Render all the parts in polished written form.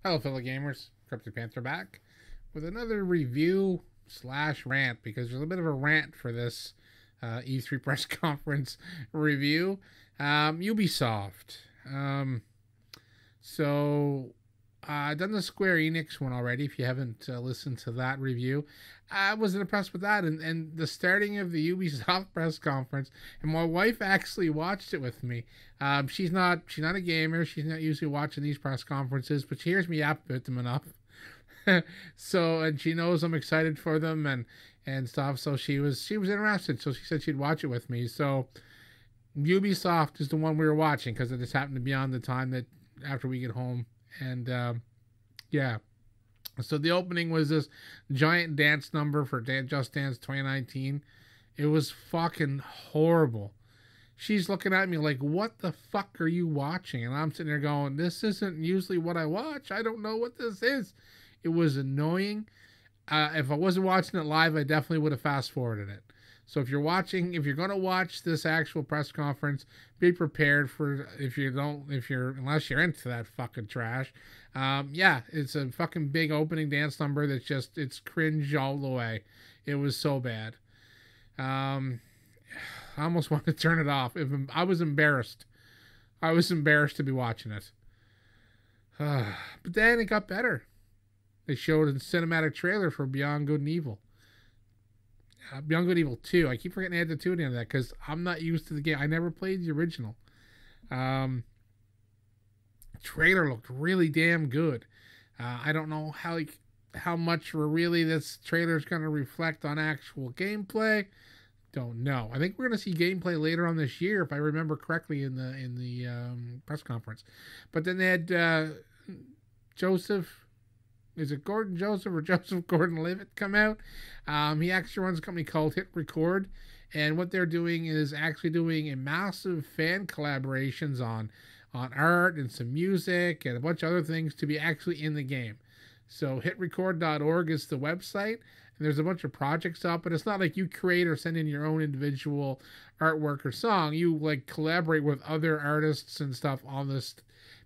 Hello, fellow gamers. Cryptic Panther back with another review slash rant because there's a bit of a rant for this E3 press conference review. Ubisoft. So I've done the Square Enix one already. If you haven't listened to that review, I wasn't impressed with that. And the starting of the Ubisoft press conference, and my wife actually watched it with me. She's not a gamer. She's not usually watching these press conferences, but she hears me yap about them enough. So and she knows I'm excited for them and stuff. So she was interested. So she said she'd watch it with me. So Ubisoft is the one we were watching because it just happened to be on the time that after we get home. And yeah, so the opening was this giant dance number for Just Dance 2019. It was fucking horrible. She's looking at me like, what the fuck are you watching? And I'm sitting there going, this isn't usually what I watch. I don't know what this is. It was annoying. If I wasn't watching it live, I definitely would have fast forwarded it. So if you're going to watch this actual press conference, be prepared for unless you're into that fucking trash. Yeah, it's a fucking big opening dance number it's cringe all the way. It was so bad. I almost wanted to turn it off. I was embarrassed. I was embarrassed to be watching it. But then it got better. They showed a cinematic trailer for Beyond Good and Evil. Beyond Good and Evil 2. I keep forgetting to add the 2 at the end of that because I'm not used to the game. I never played the original. Trailer looked really damn good. I don't know how much really this trailer is going to reflect on actual gameplay. Don't know. I think we're going to see gameplay later on this year, if I remember correctly, in the press conference. But then they had Joseph. Is it Gordon Joseph or Joseph Gordon-Levitt come out? He actually runs a company called Hit Record, and what they're doing is actually doing a massive fan collaborations on art and some music and a bunch of other things to be actually in the game. So hitrecord.org is the website, and there's a bunch of projects up, but it's not like you create or send in your own individual artwork or song. You like collaborate with other artists and stuff on this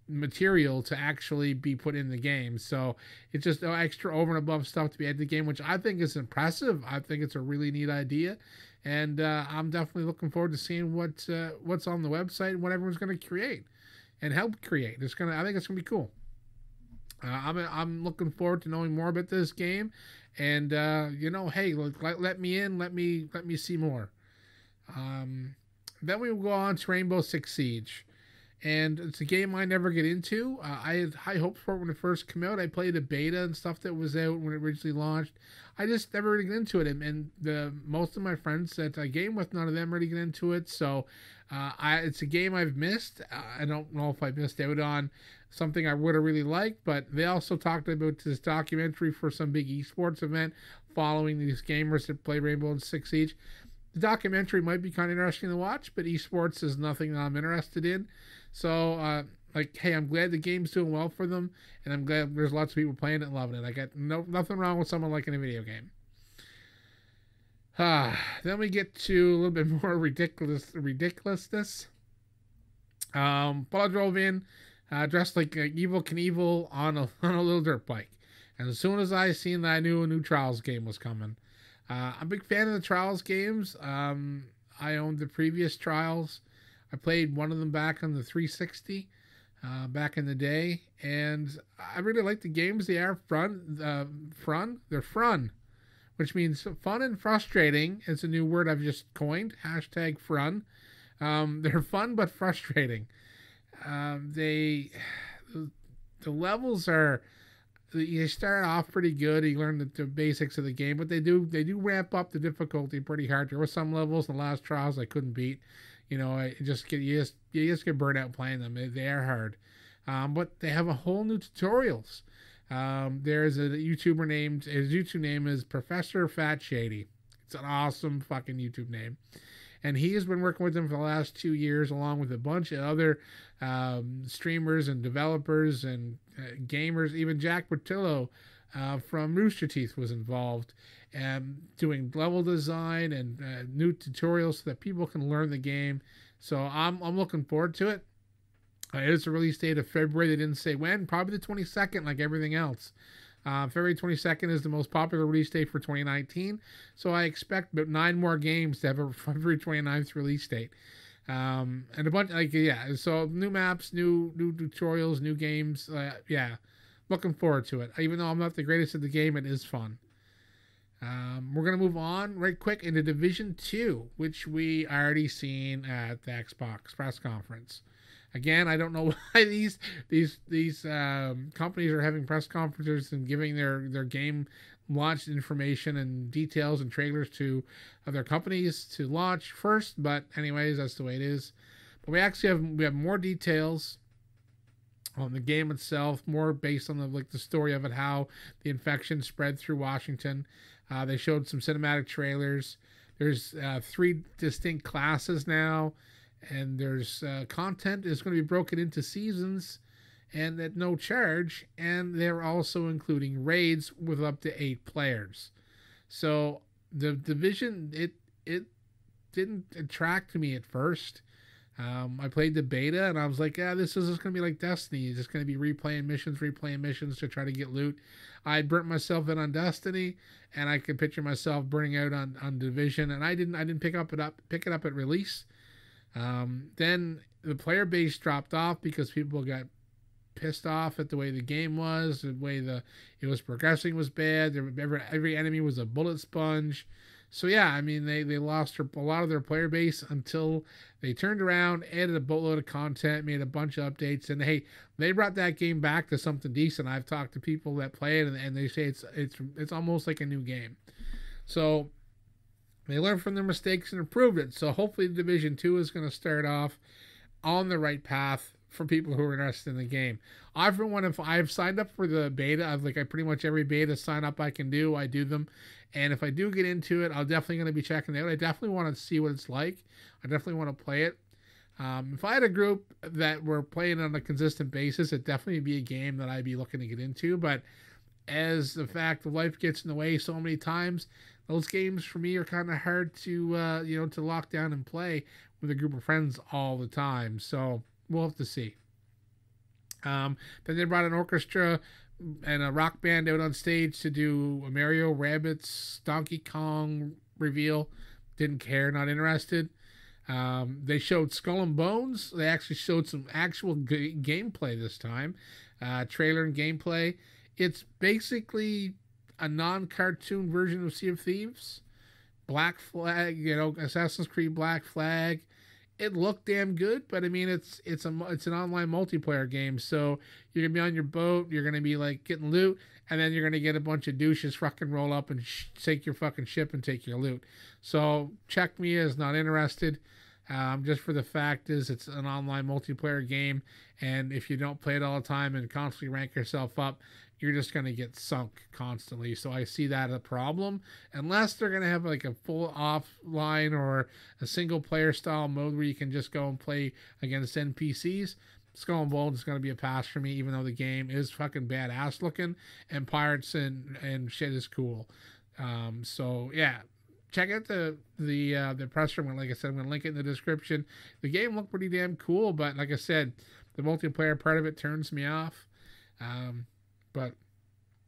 material to actually be put in the game. So it's just extra over and above stuff to be added to the game, which I think is impressive. I think it's a really neat idea, and I'm definitely looking forward to seeing what's on the website and what everyone's going to create and help create. I think it's gonna be cool. I'm looking forward to knowing more about this game, and hey, let me in, let me see more. Then we will go on to Rainbow Six Siege. And it's a game I never get into. I had high hopes for it when it first came out. I played a beta and stuff that was out when it originally launched. I just never really get into it. And most of my friends that I game with, none of them really get into it. So it's a game I've missed. I don't know if I missed out on something I would have really liked. But they also talked about this documentary for some big esports event following these gamers that play Rainbow Six Siege. The documentary might be kind of interesting to watch, but esports is nothing that I'm interested in. So, hey, I'm glad the game's doing well for them, and I'm glad there's lots of people playing it and loving it. I got nothing wrong with someone liking a video game. Then we get to a little bit more ridiculousness. Paul drove in, dressed like Evil Knievel on a little dirt bike, and as soon as I seen that, I knew a new Trials game was coming. I'm a big fan of the Trials games. I owned the previous Trials. I played one of them back on the 360 back in the day, and I really like the games. They are fun. They're fun, which means fun and frustrating. It's a new word I've just coined. #fun. They're fun but frustrating. The levels are. You start off pretty good. You learn the basics of the game, but they do ramp up the difficulty pretty hard. There were some levels in the last Trials I couldn't beat. I just you just get burned out playing them. They are hard, but they have a whole new tutorials. There's a YouTuber his YouTube name is Professor Fat Shady. It's an awesome fucking YouTube name, and he has been working with them for the last 2 years, along with a bunch of other streamers and developers and gamers. Even Jack Bertillo from Rooster Teeth was involved, doing level design and new tutorials so that people can learn the game. So I'm looking forward to it. It is a release date of February. They didn't say when. Probably the 22nd, like everything else. February 22nd is the most popular release date for 2019. So I expect about 9 more games to have a February 29th release date. And a bunch, like, yeah. So new maps, new tutorials, new games. Yeah, looking forward to it. Even though I'm not the greatest at the game, it is fun. We're gonna move on right quick into Division 2, which we already seen at the Xbox press conference. Again, I don't know why these companies are having press conferences and giving their game launch information and details and trailers to other companies to launch first. But anyways, that's the way it is. But we have more details on the game itself, more based on the story of it, how the infection spread through Washington. They showed some cinematic trailers. There's 3 distinct classes now, and there's content is going to be broken into seasons and at no charge, and they're also including raids with up to 8 players. So the division, it didn't attract me at first. I played the beta and I was like, yeah, this is just going to be like Destiny. It's just going to be replaying missions to try to get loot. I burnt myself in on Destiny, and I could picture myself burning out on Division, and I didn't pick it up at release. Then the player base dropped off because people got pissed off at the way the game was, the way it was progressing was bad. Every enemy was a bullet sponge. So yeah, I mean they lost a lot of their player base until they turned around, added a boatload of content, made a bunch of updates, and hey, they brought that game back to something decent. I've talked to people that play it, and they say it's almost like a new game. So they learned from their mistakes and improved it. So hopefully Division 2 is going to start off on the right path for people who are interested in the game. I've signed up for the beta. I pretty much every beta sign up I can do, I do them. And if I do get into it, I'm definitely going to be checking it out. I definitely want to see what it's like. I definitely want to play it. If I had a group that were playing on a consistent basis, it'd definitely be a game that I'd be looking to get into. But as the fact of life gets in the way so many times, those games for me are kind of hard to to lock down and play with a group of friends all the time. So we'll have to see. Then they brought an orchestra and a rock band out on stage to do a Mario Rabbids Donkey Kong reveal. Didn't care, not interested. They showed Skull and Bones. They actually showed some actual gameplay this time, trailer and gameplay. It's basically a non-cartoon version of Sea of Thieves. Black Flag, Assassin's Creed Black Flag. It looked damn good, but I mean, it's an online multiplayer game, so you're gonna be on your boat, you're gonna be like getting loot, and then you're gonna get a bunch of douches fucking roll up and take your fucking ship and take your loot. So check me as not interested. Just for the fact is it's an online multiplayer game, and if you don't play it all the time and constantly rank yourself up, you're just going to get sunk constantly. So I see that as a problem. Unless they're going to have like a full offline or a single player style mode where you can just go and play against NPCs, Skull and Bones is going to be a pass for me, even though the game is fucking badass looking and pirates and shit is cool. So yeah, check out the press room. Like I said, I'm going to link it in the description. The game looked pretty damn cool, but like I said, the multiplayer part of it turns me off. But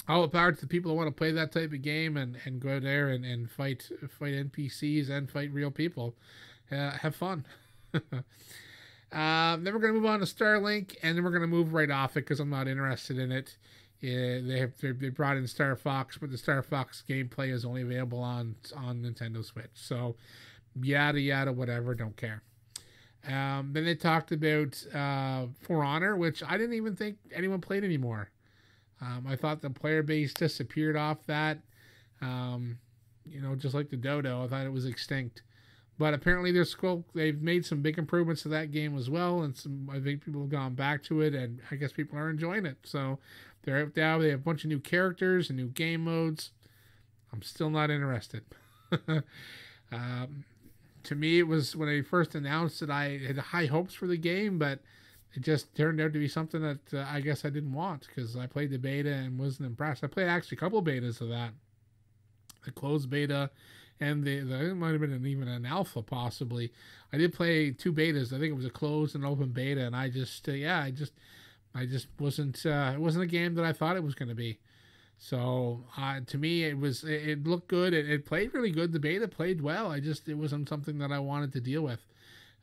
all the power to the people who want to play that type of game and go there and fight NPCs and fight real people. Have fun. Then we're going to move on to Starlink, and then we're going to move right off it because I'm not interested in it. Yeah, they brought in Star Fox, but the Star Fox gameplay is only available on Nintendo Switch. So yada yada whatever, don't care. Then they talked about For Honor, which I didn't even think anyone played anymore. I thought the player base disappeared off that. Just like the Dodo, I thought it was extinct. But apparently they've made some big improvements to that game as well, and I think people have gone back to it, and I guess people are enjoying it. So they're out now. They have a bunch of new characters and new game modes. I'm still not interested. To me, it was when they first announced it, I had high hopes for the game, but it just turned out to be something that I guess I didn't want because I played the beta and wasn't impressed. I played actually a couple betas of that, the closed beta and it might have been even an alpha possibly. I did play 2 betas. I think it was a closed and open beta, and I just I just wasn't it wasn't a game that I thought it was going to be. So to me, it looked good. It played really good. The beta played well. It wasn't something that I wanted to deal with.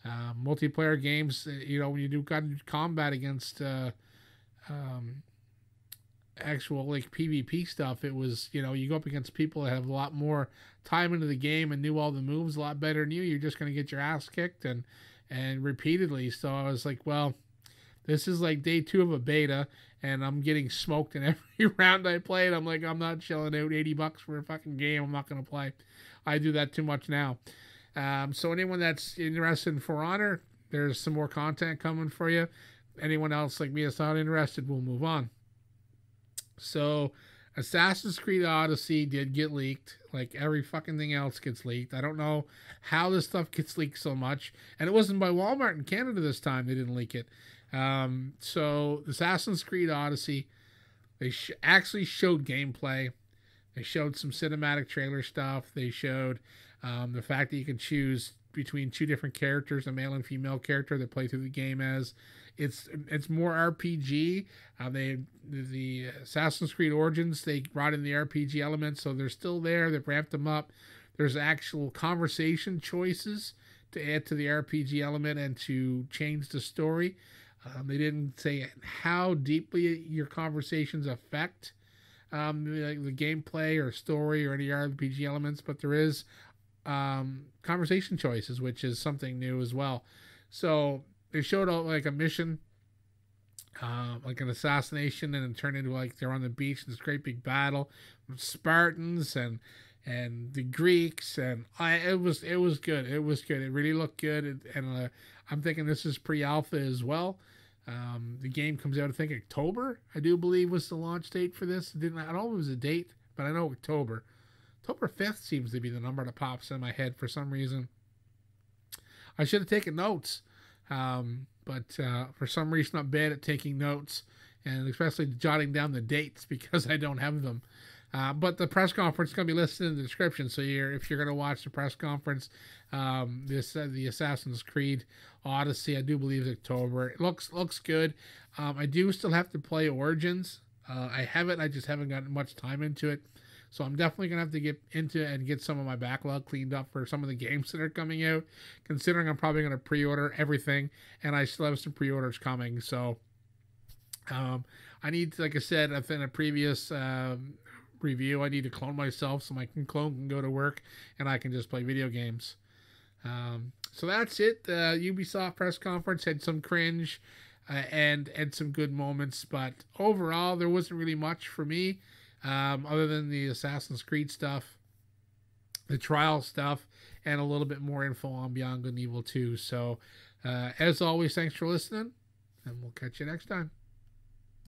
Multiplayer games, when you do combat against um, actual like PvP stuff, it was you go up against people that have a lot more time into the game and knew all the moves a lot better than you. You're just gonna get your ass kicked and repeatedly. So I was like, well, this is like day 2 of a beta, and I'm getting smoked in every round I played. I'm like, I'm not shelling out $80 for a fucking game. I'm not gonna play. I do that too much now. So anyone that's interested in For Honor, there's some more content coming for you. Anyone else like me that's not interested, we'll move on. So Assassin's Creed Odyssey did get leaked. Like every fucking thing else gets leaked. I don't know how this stuff gets leaked so much. And it wasn't by Walmart in Canada this time. They didn't leak it. So Assassin's Creed Odyssey, they actually showed gameplay. They showed some cinematic trailer stuff. They showed the fact that you can choose between 2 different characters, a male and female character that play through the game as. It's more RPG. The Assassin's Creed Origins, they brought in the RPG elements, so they're still there. They've ramped them up. There's actual conversation choices to add to the RPG element and to change the story. They didn't say how deeply your conversations affect the gameplay or story or any RPG elements, but there is conversation choices, which is something new as well. So they showed like a mission, like an assassination, and it turned into like they're on the beach in this great big battle with Spartans and the Greeks, and it was good. It was good. It really looked good, and I'm thinking this is pre-alpha as well. The game comes out, I think October, I do believe, was the launch date for this. I don't know if it was a date, but I know October 5th seems to be the number that pops in my head for some reason. I should have taken notes, but for some reason I'm bad at taking notes, and especially jotting down the dates because I don't have them. But the press conference is going to be listed in the description, so if you're going to watch the press conference, the Assassin's Creed Odyssey, I do believe is October. It looks good. I do still have to play Origins. I just haven't gotten much time into it. So I'm definitely going to have to get into it and get some of my backlog cleaned up for some of the games that are coming out, considering I'm probably going to pre-order everything, and I still have some pre-orders coming. So I need, like I said in a previous review, I need to clone myself so my clone can go to work and I can just play video games. So that's it. The Ubisoft press conference had some cringe and some good moments, but overall there wasn't really much for me. Other than the Assassin's Creed stuff, the trial stuff, and a little bit more info on Beyond Good and Evil 2. So, as always, thanks for listening, and we'll catch you next time.